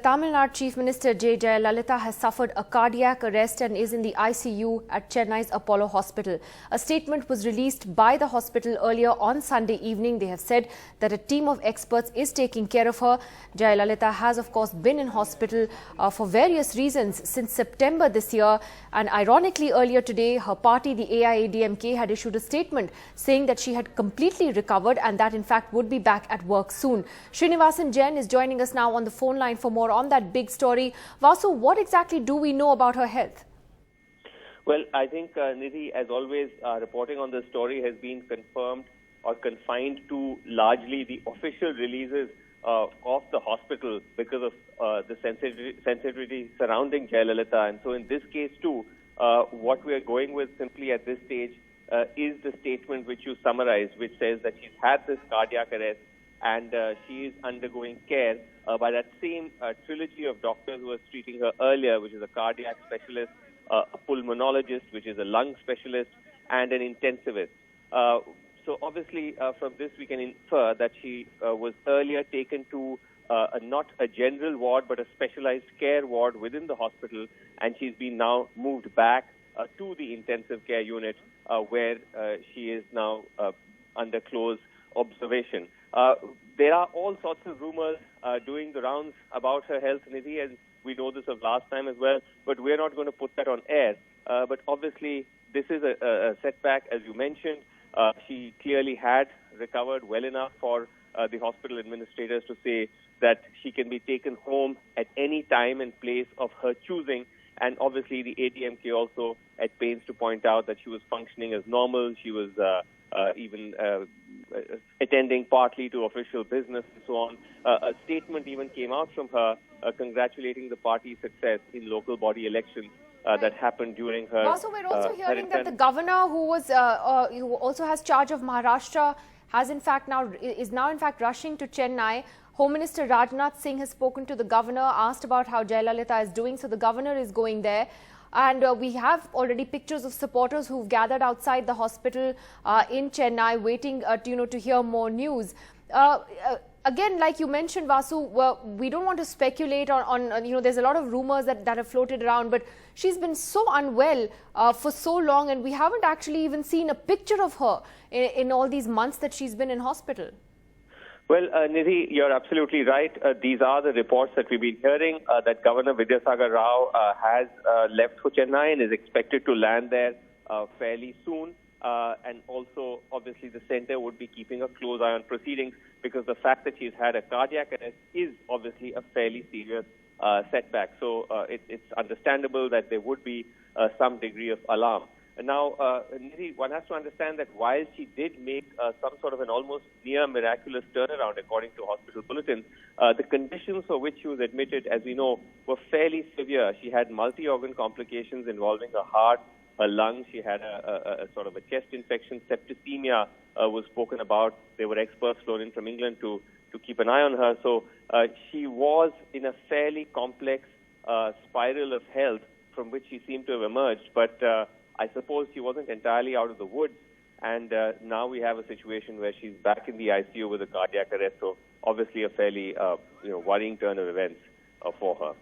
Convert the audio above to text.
Tamil Nadu Chief Minister Jayalalithaa has suffered a cardiac arrest and is in the ICU at Chennai's Apollo Hospital. A statement was released by the hospital earlier on Sunday evening. They have said that a team of experts is taking care of her. Jayalalithaa has, of course, been in hospital for various reasons since September this year. And ironically, earlier today, her party, the AIADMK, had issued a statement saying that she had completely recovered and that, in fact, would be back at work soon. Viswanathan is joining us now on the phone line for more on that big story. Vasu, what exactly do we know about her health? Well, I think, Nidhi, as always, reporting on this story has been confirmed or confined to largely the official releases of the hospital because of the sensitivity surrounding Jayalalithaa. And so in this case too, what we are going with simply at this stage is the statement which you summarized, which says that she's had this cardiac arrest and she is undergoing care by that same trilogy of doctors who was treating her earlier, which is a cardiac specialist, a pulmonologist, which is a lung specialist, and an intensivist. So obviously from this we can infer that she was earlier taken to not a general ward but a specialized care ward within the hospital, and she's been now moved back to the intensive care unit where she is now under close observation. There are all sorts of rumors doing the rounds about her health, Nidhi, and we know this of last time as well, but we're not going to put that on air. But obviously, this is a setback, as you mentioned. She clearly had recovered well enough for the hospital administrators to say that she can be taken home at any time and place of her choosing. And obviously, the ADMK also at pains to point out that she was functioning as normal. She was even attending partly to official business and so on. A statement even came out from her congratulating the party's success in local body elections that happened during her. Also, we're also hearing that the governor, who also has charge of Maharashtra, is now in fact rushing to Chennai. Home Minister Rajnath Singh has spoken to the governor, asked about how Jayalalithaa is doing. So the governor is going there. And we have already pictures of supporters who've gathered outside the hospital in Chennai, waiting to hear more news. Again, like you mentioned, Vasu, we don't want to speculate on there's a lot of rumors that have floated around, but she's been so unwell for so long, and we haven't actually even seen a picture of her in all these months that she's been in hospital. Well, Nidhi, you're absolutely right. These are the reports that we've been hearing, that Governor Vidyasagar Rao has left for Chennai and is expected to land there fairly soon. And also, obviously, the centre would be keeping a close eye on proceedings because the fact that she's had a cardiac arrest is obviously a fairly serious setback. So it's understandable that there would be some degree of alarm. Now, Nidhi, one has to understand that while she did make some sort of an almost near miraculous turnaround, according to hospital bulletins, the conditions for which she was admitted, as we know, were fairly severe. She had multi-organ complications involving her heart, her lungs. She had a sort of a chest infection. Septicemia was spoken about. There were experts flown in from England to keep an eye on her. So she was in a fairly complex spiral of health from which she seemed to have emerged. But I suppose she wasn't entirely out of the woods, and now we have a situation where she's back in the ICU with a cardiac arrest. So obviously a fairly worrying turn of events for her.